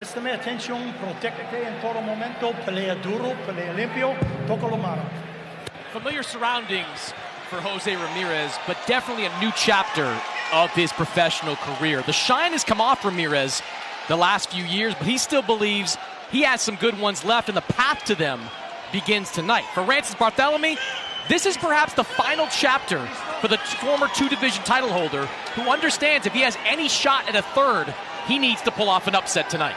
Préstame atención, protégete en todo momento, pelea duro, pelea limpio, toca la mano. Familiar surroundings for Jose Ramirez, but definitely a new chapter of his professional career. The shine has come off Ramirez the last few years, but he still believes he has some good ones left, and the path to them begins tonight. For Rances Barthelemy, this is perhaps the final chapter for the former two-division title holder, who understands if he has any shot at a third, he needs to pull off an upset tonight.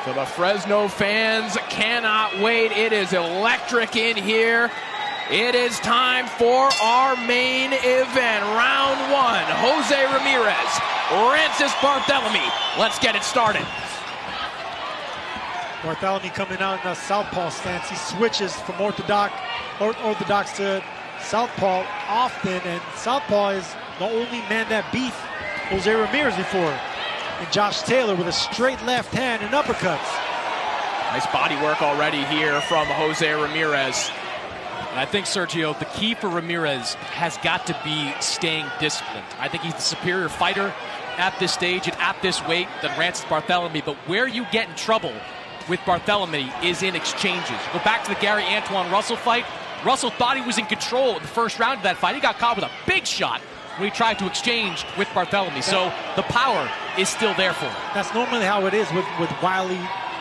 So the Fresno fans cannot wait. It is electric in here. It is time for our main event. Round one, Jose Ramirez, Rances Barthelemy. Let's get it started. Barthelemy coming out in a southpaw stance. He switches from orthodox to southpaw often, and southpaw is the only man that beat Jose Ramirez before. And Josh Taylor with a straight left hand and uppercuts. Nice body work already here from Jose Ramirez. And I think, Sergio, the key for Ramirez has got to be staying disciplined. I think he's the superior fighter at this stage and at this weight than Rances Barthelemy, but where you get in trouble with Barthelemy is in exchanges. Go back to the Gary Antoine Russell fight. Russell thought he was in control in the first round of that fight. He got caught with a big shot when he tried to exchange with Barthelemy. So the power is still there for him. That's normally how it is with wily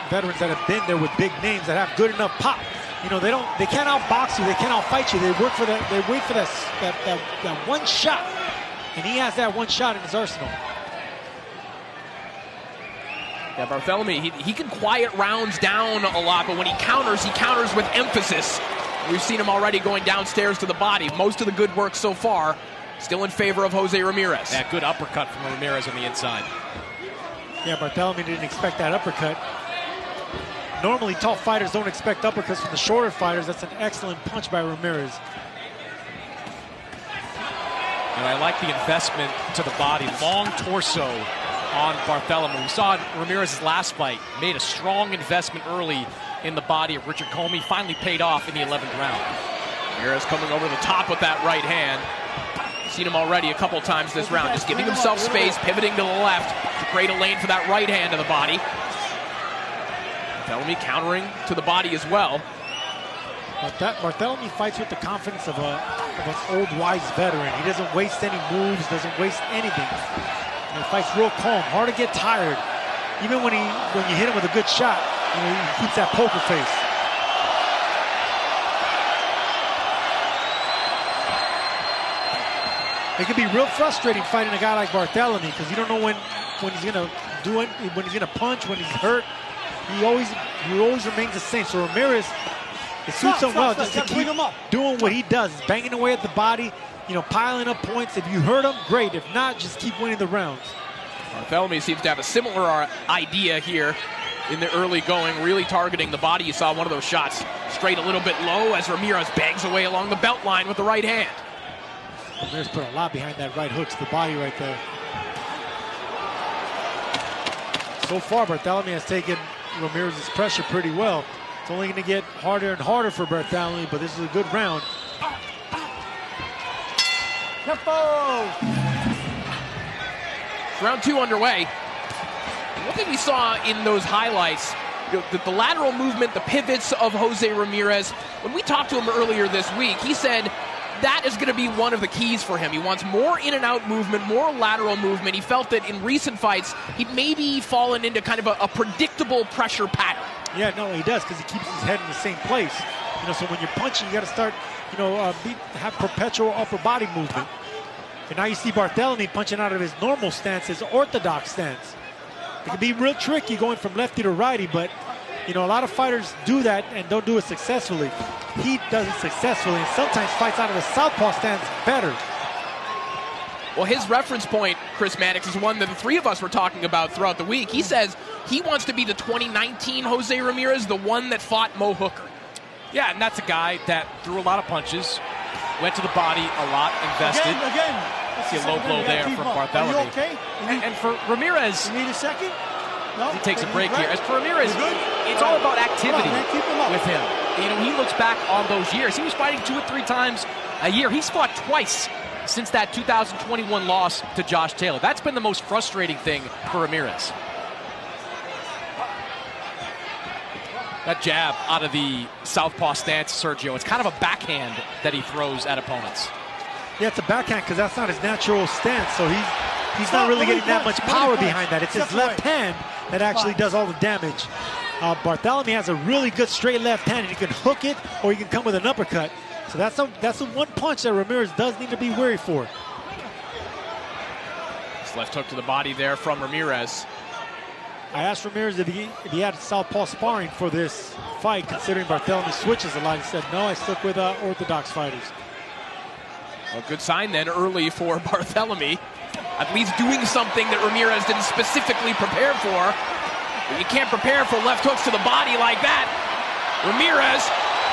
veterans that have been there with big names that have good enough pop. You know, they can't outbox you, they can't outfight you. They wait for that one shot, and he has that one shot in his arsenal. Yeah, Barthelemy, he can quiet rounds down a lot, but when he counters with emphasis. We've seen him already going downstairs to the body. Most of the good work so far still in favor of Jose Ramirez. That good uppercut from Ramirez on the inside. Yeah, Barthelemy didn't expect that uppercut. Normally, tall fighters don't expect uppercuts from the shorter fighters. That's an excellent punch by Ramirez. And I like the investment to the body. Long torso on Barthelemy. We saw Ramirez's last fight. Made a strong investment early in the body of Richard Comey. Finally paid off in the 11th round. Ramirez coming over the top with that right hand. Seen him already a couple times this round, just giving himself space, pivoting to the left to create a lane for that right hand to the body. Barthelemy countering to the body as well. Barthelemy fights with the confidence of an old, wise veteran. He doesn't waste any moves, doesn't waste anything. And he fights real calm, hard to get tired. Even when you hit him with a good shot, you know, he keeps that poker face. It can be real frustrating fighting a guy like Barthelemy because you don't know when he's gonna do it, when he's gonna punch, when he's hurt. He always remains the same. So Ramirez, it suits him well just to keep doing what he does, banging away at the body, you know, piling up points. If you hurt him, great. If not, just keep winning the rounds. Barthelemy seems to have a similar idea here in the early going, really targeting the body. You saw one of those shots straight a little bit low as Ramirez bangs away along the belt line with the right hand. Ramirez put a lot behind that right hook to the body right there. So far, Barthelemy has taken Ramirez's pressure pretty well. It's only going to get harder and harder for Barthelemy, but this is a good round. Tempo! Round two underway. One thing we saw in those highlights, the lateral movement, the pivots of Jose Ramirez. When we talked to him earlier this week, he said that is going to be one of the keys for him. He wants more in and out movement, more lateral movement. He felt that in recent fights, he'd maybe fallen into kind of a predictable pressure pattern. Yeah, no, he does, because he keeps his head in the same place. You know, so when you're punching, you got to start, you know, have perpetual upper body movement. And now you see Barthelemy punching out of his normal stance, his orthodox stance. It can be real tricky going from lefty to righty, but you know, a lot of fighters do that and don't do it successfully. He does it successfully and sometimes fights out of the southpaw stance better. Well, his reference point, Chris Mannix, is one that the three of us were talking about throughout the week. He says he wants to be the 2019 Jose Ramirez, the one that fought Mo Hooker. Yeah, and that's a guy that threw a lot of punches, went to the body a lot, invested. Again. See a low blow there from Barthelemy. Are you okay? And for Ramirez, You need a second? No? he takes a break here. As for Ramirez, it's all about activity with him. You know, he looks back on those years. He was fighting 2 or 3 times a year. He's fought twice since that 2021 loss to Josh Taylor. That's been the most frustrating thing for Ramirez. That jab out of the southpaw stance, Sergio, it's kind of a backhand that he throws at opponents. Yeah, it's a backhand because that's not his natural stance, so he's not really getting that much power behind that. It's his left hand that actually does all the damage. Barthelemy has a really good straight left hand, and he can hook it or he can come with an uppercut. So that's the one punch that Ramirez does need to be wary for. This left hook to the body there from Ramirez. I asked Ramirez if he had southpaw sparring for this fight, considering Barthelemy switches a lot. He said, no, I stuck with orthodox fighters. A good sign then early for Barthelemy. At least doing something that Ramirez didn't specifically prepare for. But you can't prepare for left hooks to the body like that. Ramirez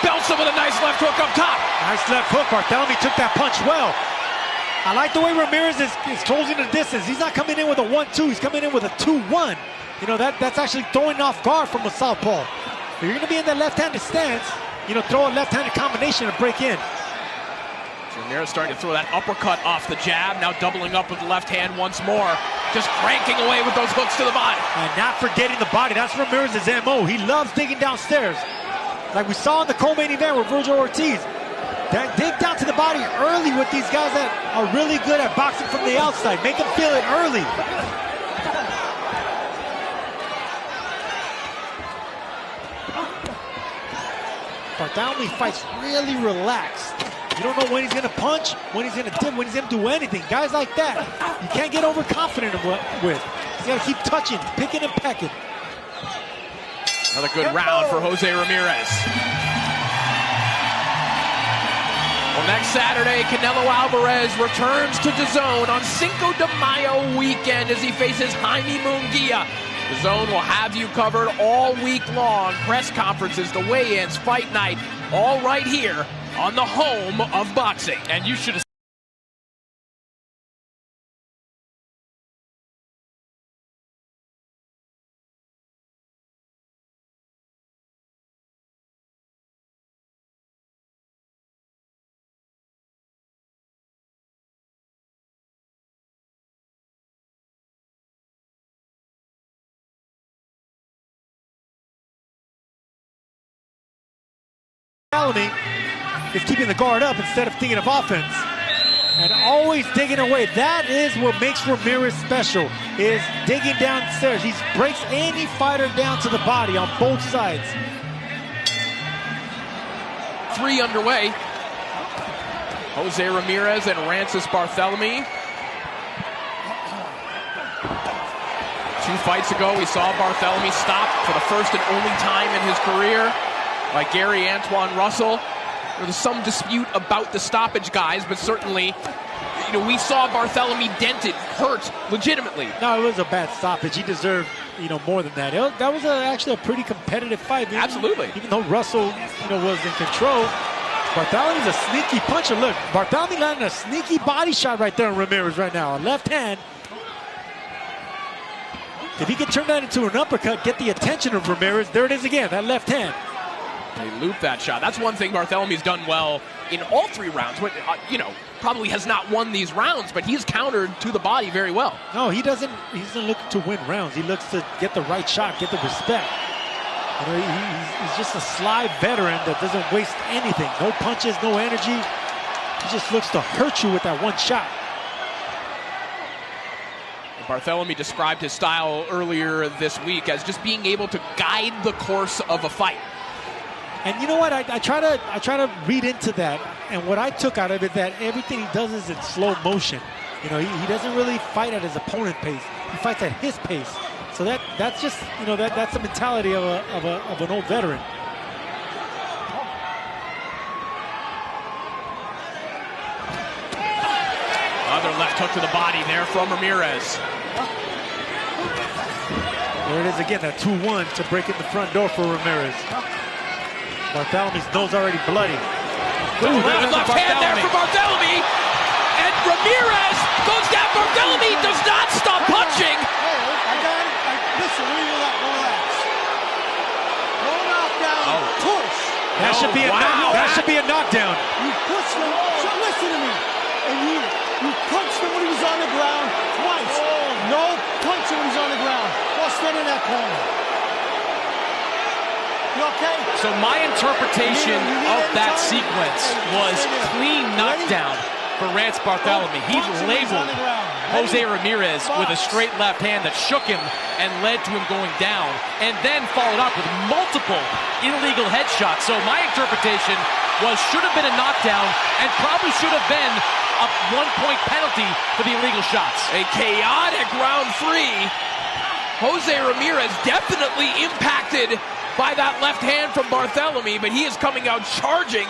belts him with a nice left hook up top. Nice left hook. Barthelemy took that punch well. I like the way Ramirez is closing the distance. He's not coming in with a 1-2. He's coming in with a 2-1. You know, that's actually throwing off guard from a southpaw. If you're going to be in that left-handed stance, you know, throw a left-handed combination and break in. So Ramirez starting to throw that uppercut off the jab, now doubling up with the left hand once more. Just cranking away with those hooks to the body. And not forgetting the body. That's Ramirez's MO. He loves digging downstairs. Like we saw in the co-main event with Virgil Ortiz. That dig down to the body early with these guys that are really good at boxing from the outside. Make them feel it early. Barthelemy fights really relaxed. You don't know when he's going to punch, when he's going to dip, when he's going to do anything. Guys like that, you can't get overconfident with. He's got to keep touching, picking and pecking. Another good round for Jose Ramirez. Well, next Saturday, Canelo Alvarez returns to DAZN on Cinco de Mayo weekend as he faces Jaime Munguia. DAZN will have you covered all week long. Press conferences, the weigh-ins, fight night, all right here on the home of boxing. And you should have Barthelemy is keeping the guard up instead of thinking of offense. And always digging away. That is what makes Ramirez special, is digging downstairs. He breaks any fighter down to the body on both sides. 3 underway. Jose Ramirez and Rances Barthelemy. 2 fights ago, we saw Barthelemy stop for the first and only time in his career by Gary Antoine Russell. There was some dispute about the stoppage, guys, but certainly, you know, we saw Barthelemy dented, hurt, legitimately. No, it was a bad stoppage. He deserved, you know, more than that. That was actually a pretty competitive fight. Absolutely. Even though Russell, you know, was in control, Barthelemy's a sneaky puncher. Look, Barthelemy landing a sneaky body shot right there on Ramirez right now. A left hand. If he can turn that into an uppercut, get the attention of Ramirez, there it is again, that left hand. They loop that shot. That's one thing Barthelemy's done well in all 3 rounds. You know, probably has not won these rounds, but he's countered to the body very well. No, he doesn't look to win rounds. He looks to get the right shot, get the respect. You know, he's just a sly veteran that doesn't waste anything. No punches, no energy. He just looks to hurt you with that one shot. Barthelemy described his style earlier this week as just being able to guide the course of a fight. And you know what? I try to read into that. And what I took out of it, that everything he does is in slow motion. You know, he doesn't really fight at his opponent's pace. He fights at his pace. So that's just, you know, that's the mentality of an old veteran. Another left hook to the body there from Ramirez. There it is again, that 2-1 to break in the front door for Ramirez. Barthelemy's nose already bloody. Ooh, left hand there for Barthelemy. And Ramirez goes down. Barthelemy does not stop punching. Listen, relax. Roll knock down, push. That should be a knockdown. You push them. So listen to me. And you punched him when he was on the ground twice. No punching when he's on the ground. Well, stand in that corner. You okay? So my interpretation of that sequence was clean knockdown for Rance Barthélemy. He labeled Jose Ramirez with a straight left hand that shook him and led to him going down, and then followed up with multiple illegal headshots. So my interpretation was should have been a knockdown and probably should have been a 1-point penalty for the illegal shots. A chaotic round 3. Jose Ramirez definitely impacted by that left hand from Barthélemy, but he is coming out charging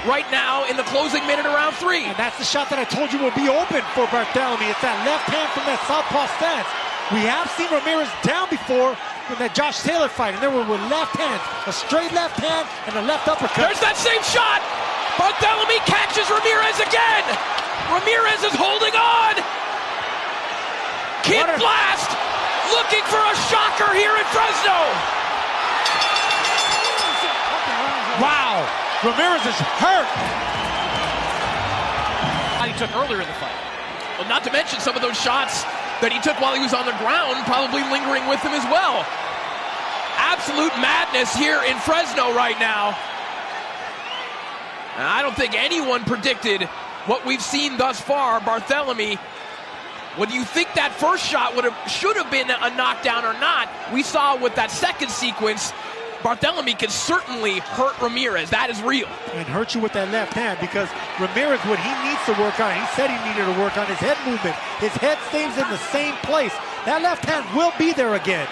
right now in the closing minute of round 3. And that's the shot that I told you will be open for Barthélemy. It's that left hand from that southpaw stance. We have seen Ramirez down before in that Josh Taylor fight, and there were with left hands, a straight left hand and a left uppercut. There's that same shot. Barthélemy catches Ramirez again. Ramirez is holding on. Kid Blast looking for a shocker here in Fresno. Wow, Ramirez is hurt. He took earlier in the fight. Well, not to mention some of those shots that he took while he was on the ground, probably lingering with him as well. Absolute madness here in Fresno right now. And I don't think anyone predicted what we've seen thus far. Barthélemy, whether you think that first shot should have been a knockdown or not, we saw with that second sequence, Barthélemy can certainly hurt Ramirez. That is real. And hurt you with that left hand, because Ramirez, what he needs to work on, he said he needed to work on his head movement. His head stays in the same place. That left hand will be there again.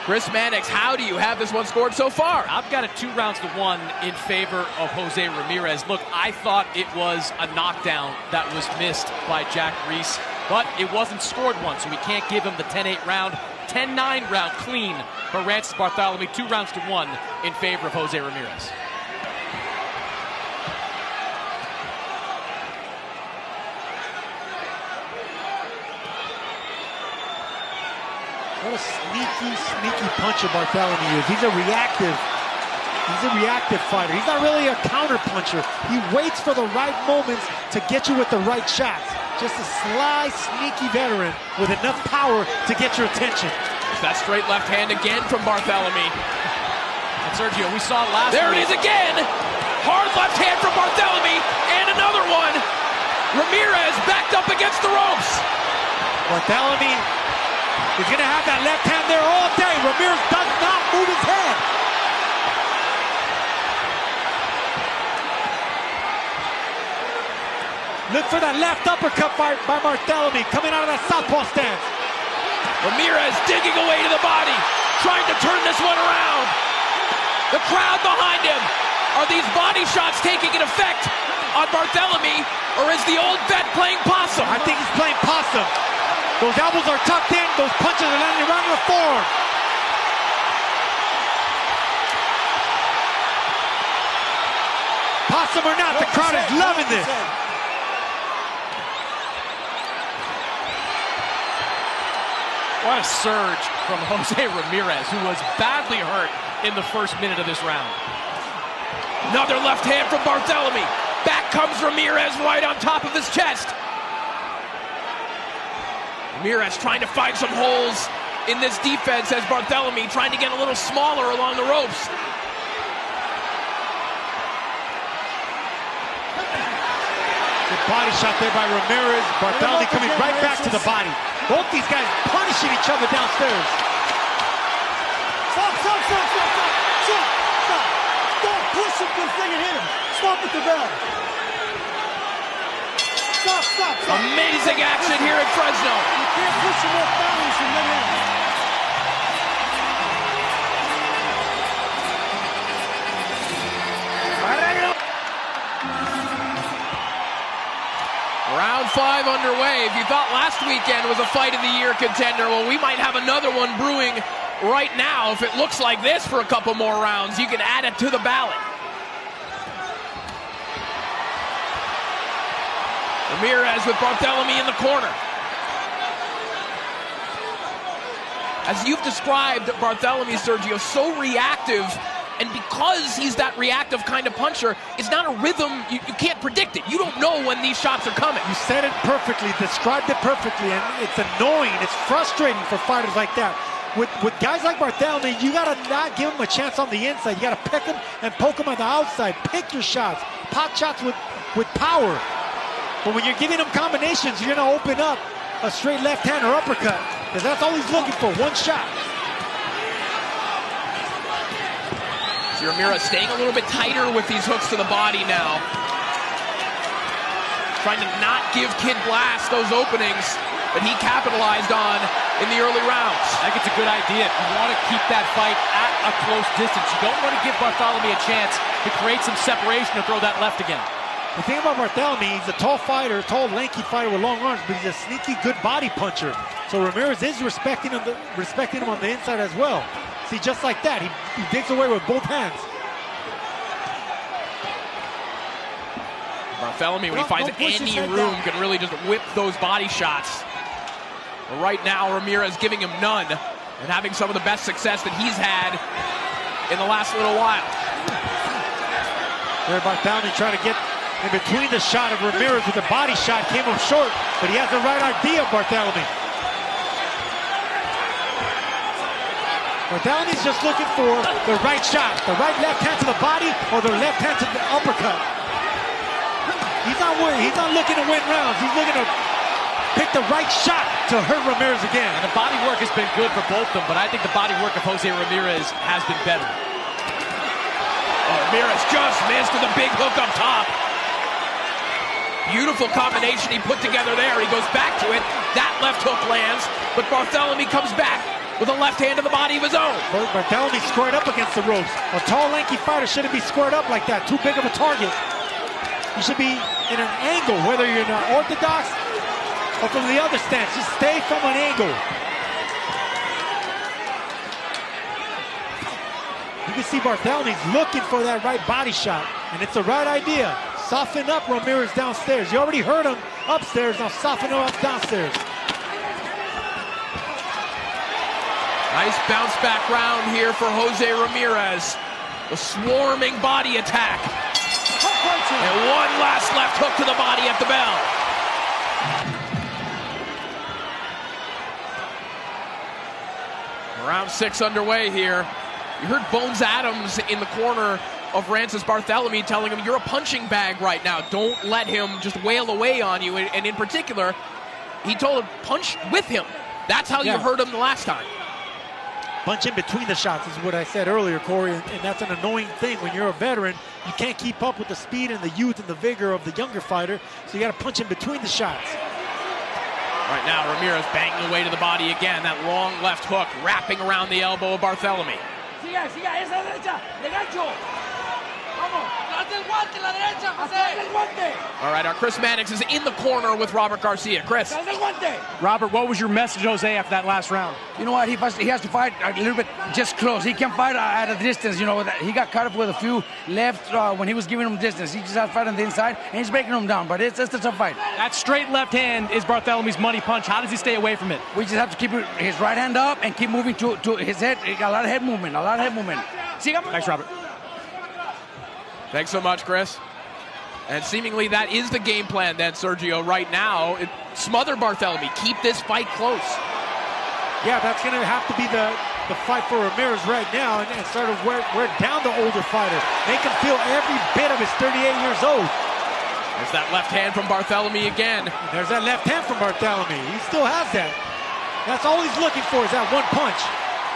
Chris Mannix, how do you have this one scored so far? I've got it 2-1 in favor of Jose Ramirez. Look, I thought it was a knockdown that was missed by Jack Reese, but it wasn't scored one, so we can't give him the 10-8 round. 10-9 round clean for Rance Barthélemy, 2-1 in favor of Jose Ramirez. What a sneaky puncher Barthélemy is. He's a reactive fighter. He's not really a counter puncher. He waits for the right moments to get you with the right shots. Just a sly, sneaky veteran with enough power to get your attention. That straight left hand again from Barthélemy. And Sergio, we saw it last week. There it is again. Hard left hand from Barthélemy, and another one. Ramirez backed up against the ropes. Barthélemy is going to have that left hand there all day. Ramirez does not move his head. Look for that left uppercut by Barthélemy coming out of that southpaw stance. Ramirez digging away to the body, trying to turn this one around. The crowd behind him. Are these body shots taking an effect on Barthélemy, or is the old vet playing possum? I think he's playing possum. Those elbows are tucked in, those punches are landing around the forearm. Possum or not, the crowd is loving this. What a surge from Jose Ramirez, who was badly hurt in the first minute of this round. Another left hand from Barthélemy. Back comes Ramirez right on top of his chest. Ramirez trying to find some holes in this defense as Barthélemy trying to get a little smaller along the ropes. Good body shot there by Ramirez. Barthélemy coming right back to the body. Both these guys punishing each other downstairs. Stop. Don't push him to the thing and hit him. Stop at the bell. Stop. Amazing action here in Fresno. You can't push him off balance and then hit him. Round 5 underway. If you thought last weekend was a fight of the year contender, well, we might have another one brewing right now. If it looks like this for a couple more rounds, you can add it to the ballot. Ramirez with Barthélemy in the corner. As you've described Barthélemy, Sergio, so reactive And because he's that reactive kind of puncher, it's not a rhythm. You can't predict it. You don't know when these shots are coming. You said it perfectly, described it perfectly, and it's annoying. It's frustrating for fighters like that. With guys like Barthelemy, you got to not give him a chance on the inside. You got to pick him and poke him on the outside. Pick your shots. Pot shots with power. But when you're giving him combinations, you're going to open up a straight left hand or uppercut, because that's all he's looking for, one shot. Ramirez staying a little bit tighter with these hooks to the body now. Trying to not give Kid Glass those openings that he capitalized on in the early rounds. I think it's a good idea. You want to keep that fight at a close distance. You don't want to give Barthelemy a chance to create some separation and throw that left again. The thing about Barthelemy, he's a tall fighter, tall, lanky fighter with long arms, but he's a sneaky good body puncher. So Ramirez is respecting him on the inside as well. See, just like that, he digs away with both hands. Barthelemy, when he finds any room, can really just whip those body shots. But right now, Ramirez giving him none and having some of the best success that he's had in the last little while. There, Barthelemy trying to get in between the shot of Ramirez with the body shot, came up short, but he has the right idea, Barthelemy. Barthelemy's just looking for the right shot, the right left hand to the body or the left hand to the uppercut. He's not worried. He's not looking to win rounds. He's looking to pick the right shot to hurt Ramirez again. And the body work has been good for both of them, but I think the body work of Jose Ramirez has been better. Oh, Ramirez just missed with a big hook up top. Beautiful combination he put together there. He goes back to it. That left hook lands, but Barthelemy comes back with a left hand to the body of his own. Barthelemy squared up against the ropes. A tall, lanky fighter shouldn't be squared up like that. Too big of a target. You should be in an angle, whether you're in an orthodox or from the other stance. Just stay from an angle. You can see Barthelemy's looking for that right body shot, and it's the right idea. Soften up Ramirez downstairs. You already heard him upstairs, now soften him up downstairs. Nice bounce back round here for Jose Ramirez. The swarming body attack. And one last left hook to the body at the bell. Round 6 underway here. You heard Bones Adams in the corner of Francis Barthelemy telling him, you're a punching bag right now. Don't let him just wail away on you. And in particular, he told him, punch with him. That's how you hurt him the last time. Punch in between the shots is what I said earlier, Corey, and that's an annoying thing. When you're a veteran, you can't keep up with the speed and the youth and the vigor of the younger fighter, so you got to punch in between the shots. Right now, Ramirez banging away to the body again. That long left hook wrapping around the elbow of Barthelemy. Siga, esa derecha, de gancho. Vamos, trate el guante, la derecha, José. El guante. All right, our Chris Mannix is in the corner with Robert Garcia. Chris. Robert, what was your message, Jose, after that last round? You know what? He has to fight a little bit just close. He can't fight at a distance. You know, he got caught up with a few left when he was giving him distance. He just has to fight on the inside, and he's breaking him down. But it's a tough fight. That straight left hand is Barthelemy's money punch. How does he stay away from it? We just have to keep his right hand up and keep moving to his head. A lot of head movement. Thanks, Robert. Thanks so much, Chris. And seemingly that is the game plan then, Sergio, right now. Smother Barthelemy. Keep this fight close. Yeah, that's going to have to be the fight for Ramirez right now, and sort of wear down the older fighter. Make him feel every bit of his 38 years old. There's that left hand from Barthelemy again. There's that left hand from Barthelemy. He still has that. That's all he's looking for is that one punch.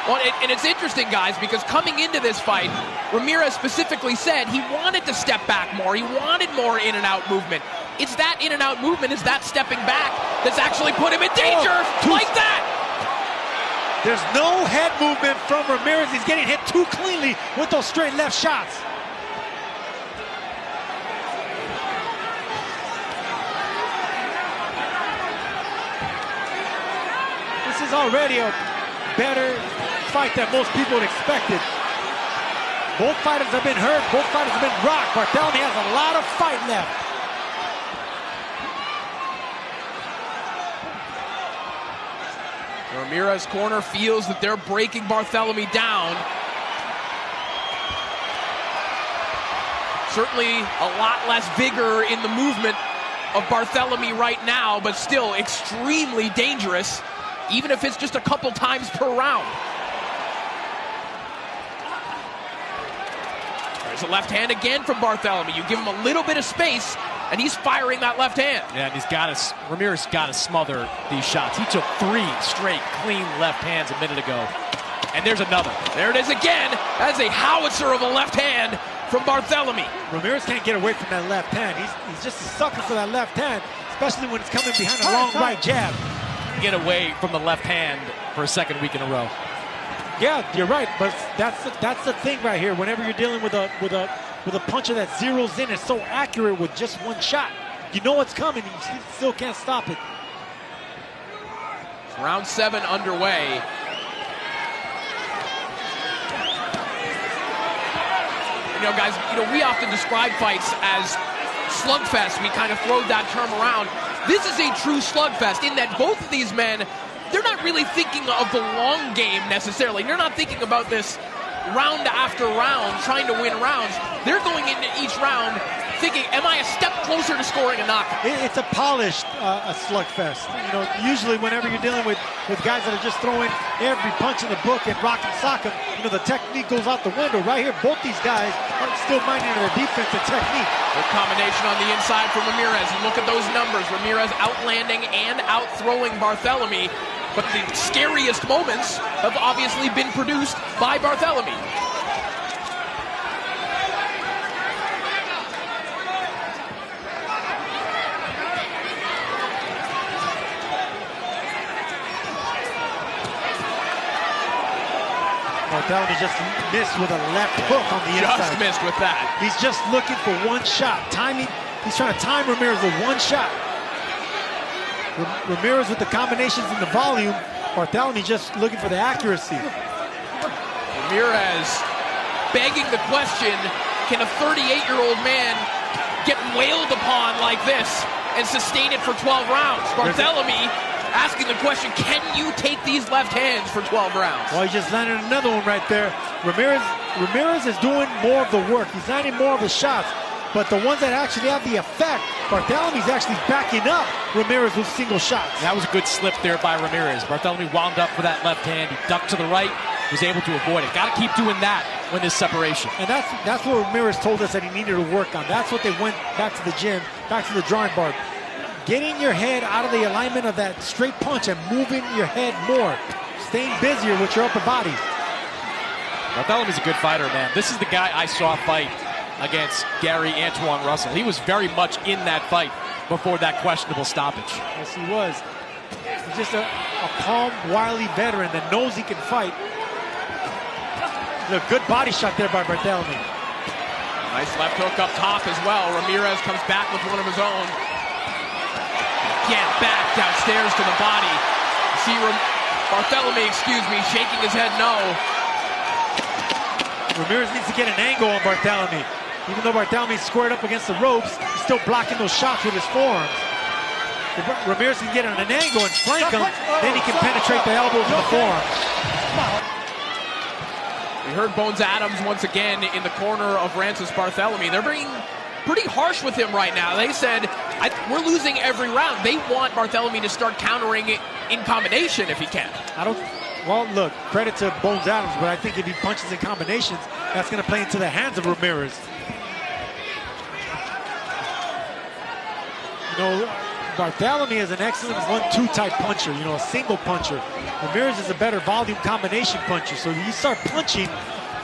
Well, and it's interesting, guys, because coming into this fight, Ramirez specifically said he wanted to step back more. He wanted more in and out movement. It's that in and out movement, it's that stepping back that's actually put him in danger like that. There's no head movement from Ramirez. He's getting hit too cleanly with those straight left shots. This is already a better fight than most people had expected. Both fighters have been hurt. Both fighters have been rocked. Barthelemy has a lot of fight left. Ramirez corner feels that they're breaking Barthelemy down. Certainly a lot less vigor in the movement of Barthelemy right now, but still extremely dangerous, even if it's just a couple times per round. There's a left hand again from Barthelemy. You give him a little bit of space, and he's firing that left hand. Yeah, and Ramirez got to smother these shots. He took 3 straight clean left hands a minute ago. And there's another. There it is again. That's a howitzer of a left hand from Barthelemy. Ramirez can't get away from that left hand. He's just a sucker for that left hand, especially when it's coming behind a long right jab. Get away from the left hand for a second week in a row. Yeah, you're right, but that's the thing right here. Whenever you're dealing with a puncher that zeroes in, it's so accurate with just one shot. You know it's coming, and you still can't stop it. Round 7 underway. You know, guys, we often describe fights as slugfest. We kind of throw that term around. This is a true slugfest in that both of these men, they're not really thinking of the long game necessarily. They're not thinking about this round after round, trying to win rounds. They're going into each round thinking, am I a step closer to scoring a knockout? It's a polished a slugfest. Usually whenever you're dealing with guys that are just throwing every punch in the book and rock and sock them, the technique goes out the window. Right here, both these guys are still minding their defense and technique. Good combination on the inside from Ramirez. And look at those numbers. Ramirez outlanding and out-throwing Barthelemy. But the scariest moments have obviously been produced by Barthelemy. Barthelemy just missed with a left hook on the inside. Just missed with that. He's just looking for one shot. Timing. He's trying to time Ramirez with one shot. Ramirez with the combinations and the volume. Barthelemy just looking for the accuracy. Ramirez begging the question, can a 38-year-old man get wailed upon like this and sustain it for 12 rounds? Barthelemy asking the question, can you take these left hands for 12 rounds? Well, he just landed another one right there. Ramirez is doing more of the work. He's landing more of the shots. But the ones that actually have the effect, Barthelemy's actually backing up Ramirez with single shots. That was a good slip there by Ramirez. Barthelemy wound up for that left hand. He ducked to the right, was able to avoid it. Got to keep doing that when there's separation. And that's what Ramirez told us that he needed to work on. That's what they went back to the gym, back to the drawing board. Getting your head out of the alignment of that straight punch and moving your head more. Staying busier with your upper body. Barthelemy's a good fighter, man. This is the guy I saw fight against Gary Antoine Russell. He was very much in that fight before that questionable stoppage. Yes, he was. He's just a calm, wily veteran that knows he can fight. A good body shot there by Barthelemy. Nice left hook up top as well. Ramirez comes back with one of his own. Again, back downstairs to the body. See Barthelemy, shaking his head no. Ramirez needs to get an angle on Barthelemy. Even though Barthelemy's squared up against the ropes, he's still blocking those shots with his forearms. If Ramirez can get on an angle and flank him, then he can penetrate the elbows and the forearms. We heard Bones Adams once again in the corner of Francis Barthelemy. They're being pretty harsh with him right now. They said, we're losing every round. They want Barthelemy to start countering it in combination if he can. Well, look, credit to Bones Adams, but I think if he punches in combinations, that's going to play into the hands of Ramirez. Barthelemy is an excellent 1-2 type puncher, a single puncher. Ramirez is a better volume combination puncher. So if you start punching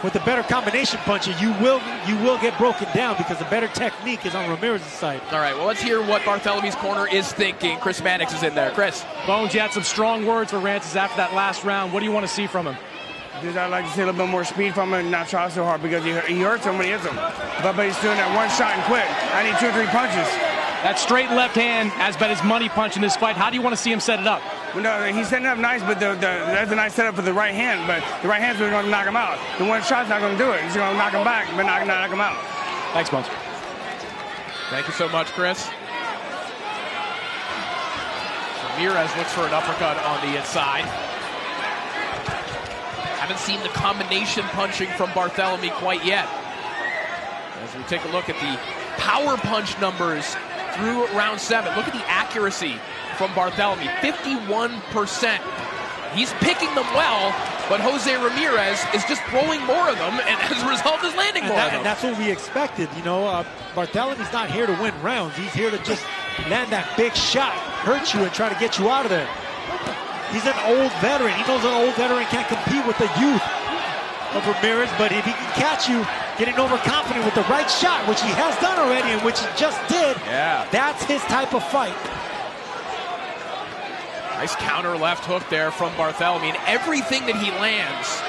with a better combination puncher, you will get broken down because the better technique is on Ramirez's side. All right, well, let's hear what Barthelemy's corner is thinking. Chris Mannix is in there. Chris. Bones, you had some strong words for Francis after that last round. What do you want to see from him? I'd like to see a little bit more speed from him and not try so hard because he hurts him when he hits him. But he's doing that one shot and quit. I need 2 or 3 punches. That straight left hand has been his money punch in this fight. How do you want to see him set it up? No, he's setting it up nice, but that's a nice setup for the right hand. But the right hand's going to knock him out. The one shot's not going to do it. He's going to knock him back, but not knock him out. Thanks, Bones. Thank you so much, Chris. Ramirez looks for an uppercut on the inside. Haven't seen the combination punching from Barthelemy quite yet. As we take a look at the power punch numbers through round 7, look at the accuracy from Barthelemy, 51%. He's picking them well, but Jose Ramirez is just throwing more of them, and as a result is landing more of them. And that's what we expected. You know, Barthelemy's not here to win rounds. He's here to just land that big shot, hurt you, and try to get you out of there. He's an old veteran. He knows an old veteran can't compete with the youth of Ramirez, but if he can catch you getting overconfident with the right shot, which he has done already and which he just did, that's his type of fight. Nice counter left hook there from Barthelemy, and everything that he lands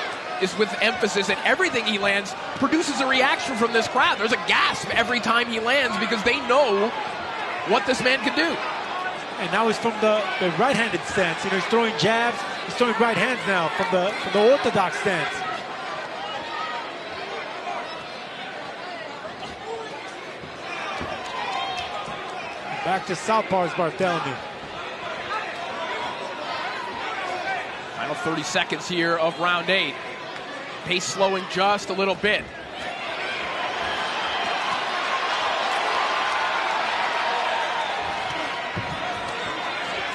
is with emphasis, and everything he lands produces a reaction from this crowd. There's a gasp every time he lands because they know what this man can do. And now he's from the right-handed stance. You know, he's throwing jabs, he's throwing right hands now from the orthodox stance. Back to southpaws, Barthelemy. Final 30 seconds here of round 8. Pace slowing just a little bit.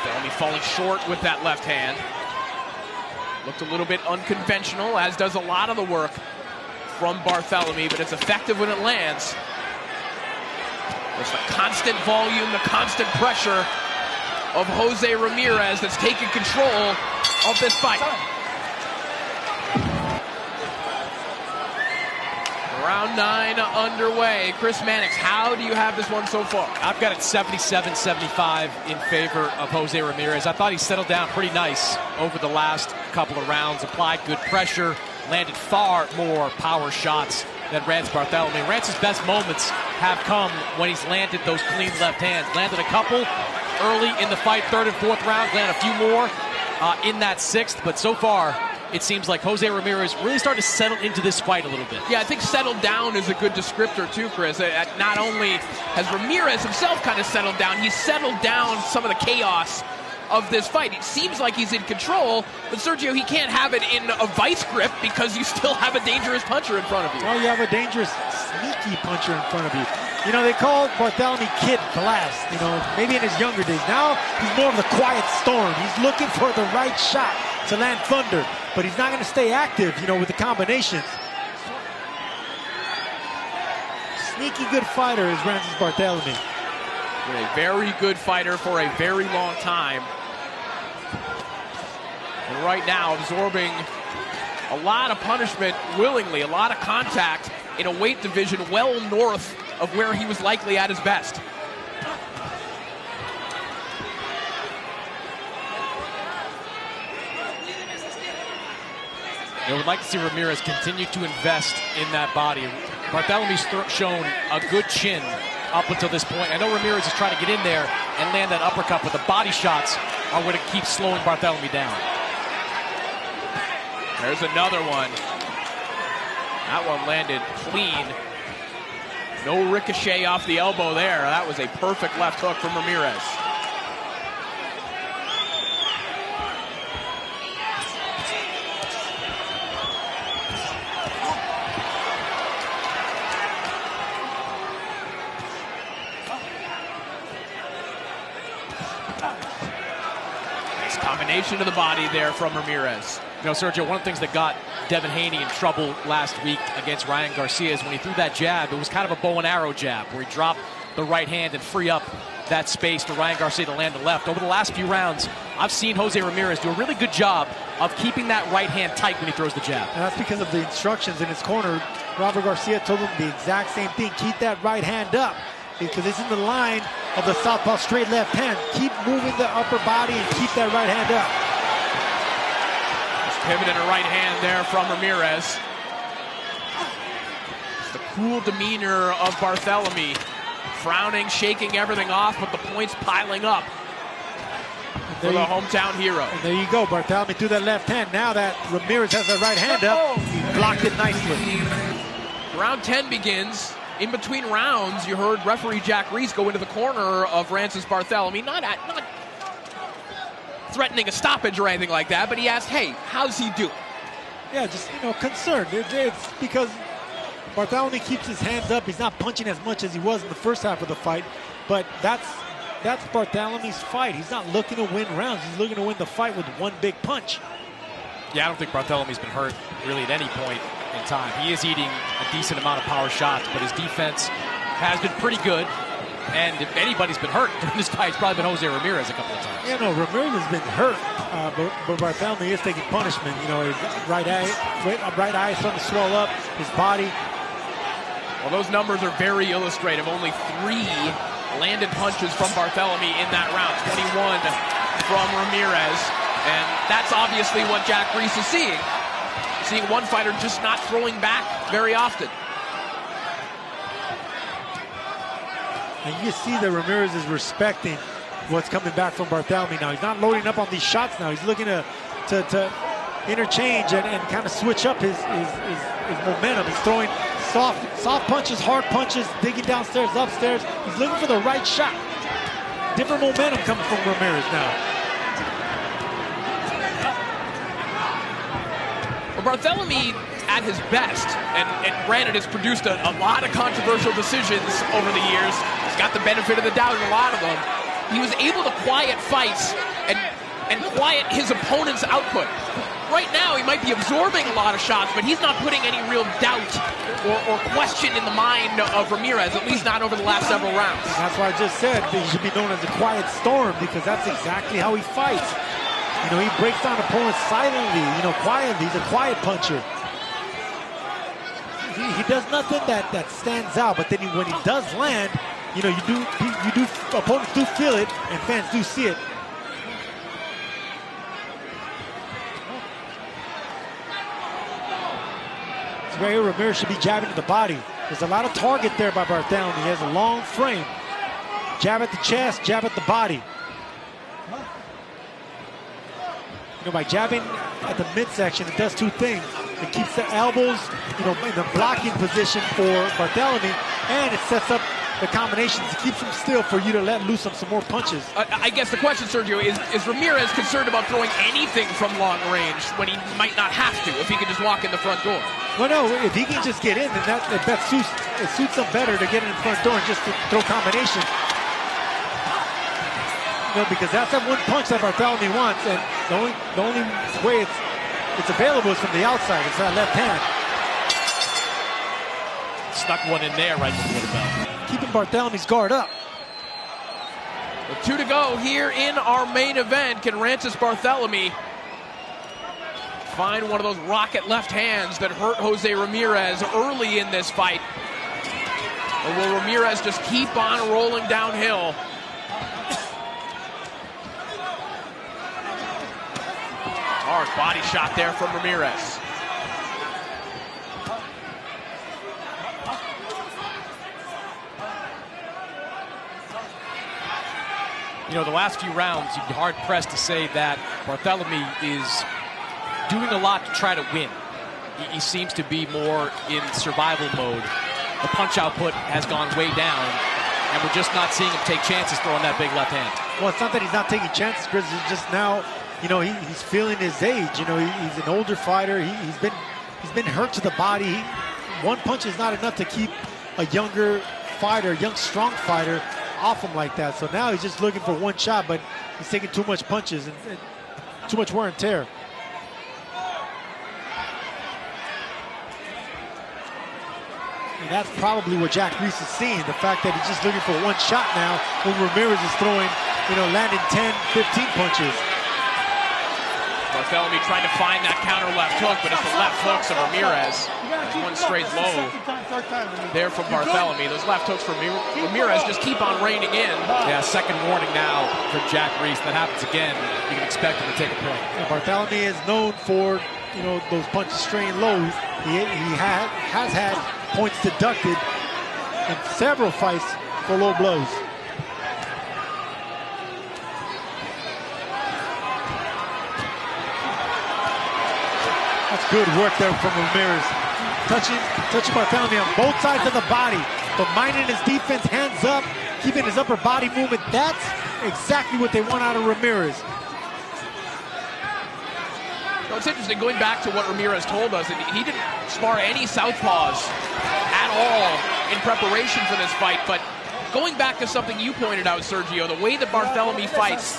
Barthelemy falling short with that left hand. Looked a little bit unconventional, as does a lot of the work from Barthelemy, but it's effective when it lands. There's the constant volume, the constant pressure of Jose Ramirez that's taking control of this fight. Round 9 underway. Chris Mannix, how do you have this one so far? I've got it 77-75 in favor of Jose Ramirez. I thought he settled down pretty nice over the last couple of rounds, applied good pressure, landed far more power shots than Rance Barthelemy. Rance's best moments have come when he's landed those clean left hands. Landed a couple early in the fight, 3rd and 4th round, landed a few more in that 6th, but so far it seems like Jose Ramirez really starting to settle into this fight a little bit. Yeah, I think settled down is a good descriptor too, Chris. Not only has Ramirez himself kind of settled down, he's settled down some of the chaos of this fight. It seems like he's in control, but Sergio, he can't have it in a vice grip because you still have a dangerous puncher in front of you. Well, you have a dangerous, sneaky puncher in front of you. You know, they call Barthelemy Kid Blast, you know, maybe in his younger days. Now he's more of the quiet storm. He's looking for the right shot to land thunder, but he's not going to stay active, you know, with the combinations. Sneaky good fighter is Rances Barthelemy. A very good fighter for a very long time. And right now absorbing a lot of punishment willingly, a lot of contact in a weight division well north of where he was likely at his best. I would like to see Ramirez continue to invest in that body. Barthelemy's shown a good chin up until this point. I know Ramirez is trying to get in there and land that uppercut, but the body shots are what keep slowing Barthelemy down. There's another one. That one landed clean. No ricochet off the elbow there. That was a perfect left hook from Ramirez. Nice combination to the body there from Ramirez. You know, Sergio, one of the things that got Devin Haney in trouble last week against Ryan Garcia is when he threw that jab, it was kind of a bow and arrow jab where he dropped the right hand and free up that space for Ryan Garcia to land the left. Over the last few rounds, I've seen Jose Ramirez do a really good job of keeping that right hand tight when he throws the jab. And that's because of the instructions in his corner. Robert Garcia told him the exact same thing. Keep that right hand up because it's in the line of the southpaw straight left hand. Keep moving the upper body and keep that right hand up. Pivot and a right hand there from Ramirez. The cool demeanor of Barthelemy. Frowning, shaking everything off, but the points piling up for the hometown hero. And there you go, Barthelemy threw that left hand. Now that Ramirez has that right hand up, he blocked it nicely. Round 10 begins. In between rounds, you heard referee Jack Reese go into the corner of Rances Barthelemy. Not threatening a stoppage or anything like that, but he asked, hey, how's he doing? Yeah, just, you know, concerned. It's because Barthelemy keeps his hands up. He's not punching as much as he was in the first half of the fight, but that's Barthelemy's fight. He's not looking to win rounds. He's looking to win the fight with one big punch. Yeah, I don't think Barthelemy's been hurt really at any point in time. He is eating a decent amount of power shots, but his defense has been pretty good. And if anybody's been hurt during this fight, it's probably been Jose Ramirez a couple of times. Yeah, no, Ramirez has been hurt, but Barthelemy is taking punishment. You know, his right eye is starting to swell up, his body. Well, those numbers are very illustrative. Only 3 landed punches from Barthelemy in that round. 21 from Ramirez. And that's obviously what Jack Reiss is seeing. Seeing one fighter just not throwing back very often. And you see that Ramirez is respecting what's coming back from Barthelemy now. He's not loading up on these shots now. He's looking to interchange and kind of switch up his momentum. He's throwing soft punches, hard punches, digging downstairs, upstairs. He's looking for the right shot. Different momentum coming from Ramirez now. Well, Barthelemy at his best, and granted has produced a lot of controversial decisions over the years. He's got the benefit of the doubt in a lot of them. He was able to quiet fights and quiet his opponent's output. Right now, he might be absorbing a lot of shots, but he's not putting any real doubt or question in the mind of Ramirez, at least not over the last several rounds. That's why I just said that he should be known as a quiet storm, because that's exactly how he fights. You know, he breaks down opponents silently, you know, quietly. He's a quiet puncher. He does nothing that stands out, but then when he does land, you know, opponents do feel it, and fans do see it. So right here, Ramirez should be jabbing to the body. There's a lot of target there by Barthelemy. He has a long frame. Jab at the chest, jab at the body. You know, by jabbing at the midsection, it does 2 things. It keeps the elbows, you know, in the blocking position for Barthelemy, and it sets up the combinations. It keeps him still for you to let loose on some more punches. I guess the question, Sergio, is Ramirez concerned about throwing anything from long range when he might not have to, if he can just walk in the front door? Well, no, if he can just get in, then that suits him better to get in the front door and just to throw combinations. You know, because that's that one punch that Barthelemy wants, and the only way it's available is from the outside. It's that left hand. Snuck one in there right before the bell. Keeping Barthelemy's guard up. With 2 to go here in our main event, can Rances Barthelemy find one of those rocket left hands that hurt Jose Ramirez early in this fight? Or will Ramirez just keep on rolling downhill? Hard body shot there from Ramirez. You know, the last few rounds, you'd be hard-pressed to say that Barthelemy is doing a lot to try to win. He seems to be more in survival mode. The punch output has gone way down, and we're just not seeing him take chances throwing that big left hand. Well, it's not that he's not taking chances, Chris. It's just now, you know, he's feeling his age. You know, he's an older fighter. He's been hurt to the body. One punch is not enough to keep a younger fighter, a young, strong fighter, off him like that. So now he's just looking for one shot, but he's taking too much punches and too much wear and tear. And that's probably what Jack Reiss is seeing, the fact that he's just looking for one shot now when Ramirez is throwing, you know, landing 10, 15 punches. Barthelemy trying to find that counter left hook, but it's the left hooks of Ramirez. One straight low there from Barthelemy. Those left hooks from Ramirez just keep on raining in. Yeah, second warning now for Jack Reiss. That happens again, you can expect him to take a point. Yeah, Barthelemy is known for, you know, those punches straying low. He has had points deducted in several fights for low blows. That's good work there from Ramirez. Touching Barthelemy on both sides of the body, but minding his defense, hands up, keeping his upper body movement. That's exactly what they want out of Ramirez. So it's interesting, going back to what Ramirez told us, that he didn't spar any southpaws at all in preparation for this fight. But going back to something you pointed out, Sergio, the way that Barthelemy fights,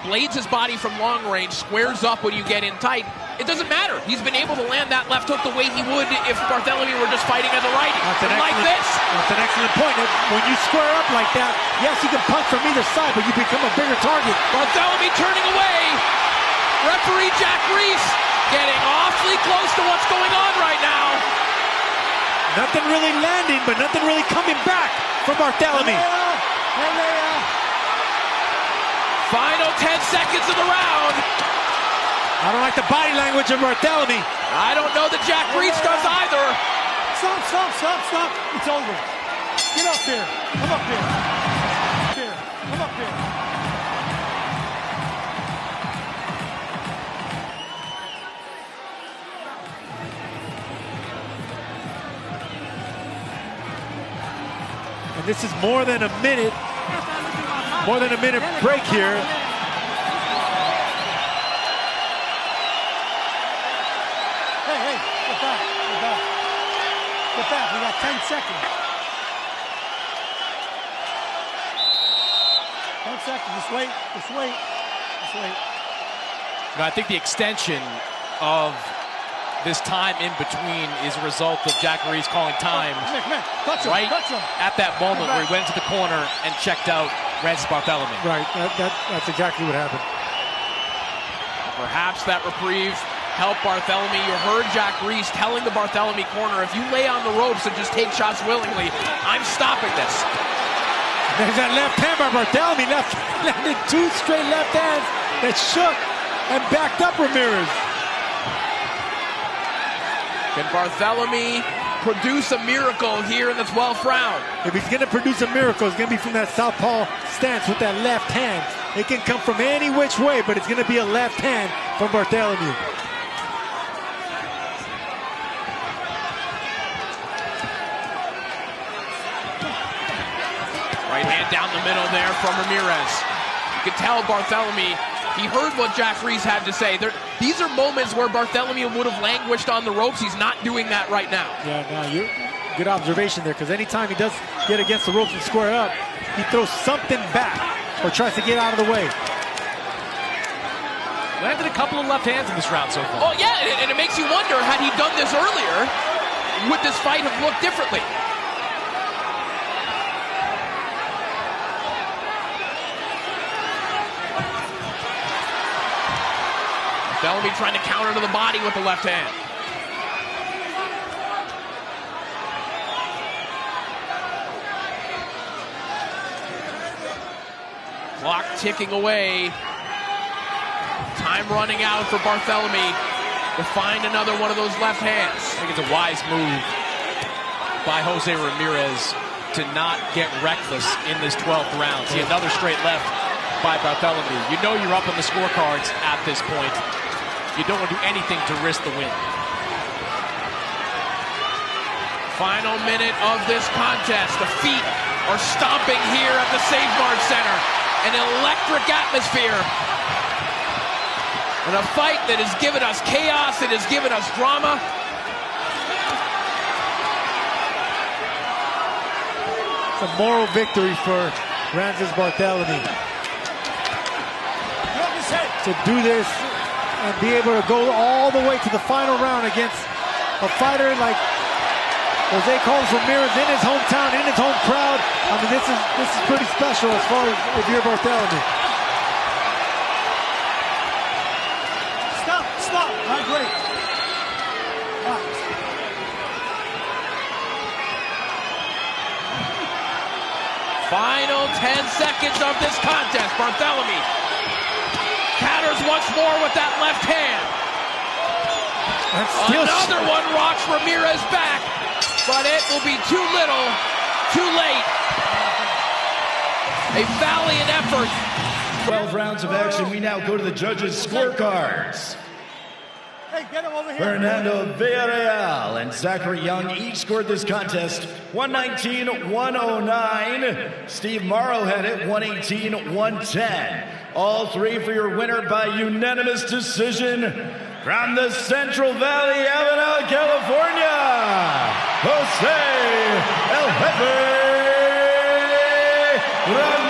blades his body from long range, squares up when you get in tight. It doesn't matter. He's been able to land that left hook the way he would if Barthelemy were just fighting as a righty. Like this. That's an excellent point. When you square up like that, yes, you can punch from either side, but you become a bigger target. Barthelemy turning away. Referee Jack Reese getting awfully close to what's going on right now. Nothing really landing, but nothing really coming back from Barthelemy. Final 10 seconds of the round. I don't like the body language of Barthelemy. I don't know that Jack Reese does either. Stop. It's over. Get up here. Come up here. Come up here. And this is more than a minute break here. Hey, get back. We got 10 seconds. 10 seconds. Just wait. No, I think the extension of this time in between is a result of Jack Reese calling time Come on. Touch him. at that moment where he went into the corner and checked out Rances Barthelemy. Right, that's exactly what happened. Perhaps that reprieve helped Barthelemy. You heard Jack Reese telling the Barthelemy corner, if you lay on the ropes and just take shots willingly, I'm stopping this. There's that left hand by Barthelemy. Landed 2 straight left hands that shook and backed up Ramirez. Can Barthelemy produce a miracle here in the 12th round? If he's going to produce a miracle, it's going to be from that southpaw stance with that left hand. It can come from any which way, but it's going to be a left hand from Barthelemy. Right hand down the middle there from Ramirez. You can tell Barthelemy, he heard what Jack Reese had to say. These are moments where Barthelemy would have languished on the ropes. He's not doing that right now. Yeah, no, good observation there, because anytime he does get against the ropes and square up, he throws something back or tries to get out of the way. Landed a couple of left hands in this round so far. Oh, yeah, and it makes you wonder, had he done this earlier, would this fight have looked differently? Barthelemy trying to counter to the body with the left hand. Clock ticking away. Time running out for Barthelemy to find another one of those left hands. I think it's a wise move by Jose Ramirez to not get reckless in this 12th round. See another straight left by Barthelemy. You know you're up on the scorecards at this point. You don't want to do anything to risk the win. Final minute of this contest. The feet are stomping here at the Save Mart Center. An electric atmosphere. And a fight that has given us chaos, it has given us drama. It's a moral victory for Rances Barthelemy. To do this and be able to go all the way to the final round against a fighter like Jose Carlos Ramirez in his hometown, in his home crowd. I mean, this is pretty special as far as if you're Barthelemy. Stop. Not great. Final 10 seconds of this contest. Barthelemy counters once more with that left hand. Another one rocks Ramirez back, but it will be too little, too late. A valiant effort. 12 rounds of action. We now go to the judges' scorecards. Hey, get him over here. Fernando Villarreal and Zachary Young each scored this contest 119-109. Steve Morrow had it 118-110. All three for your winner by unanimous decision, from the Central Valley, Avenel, California, Jose El Jefe Ramirez.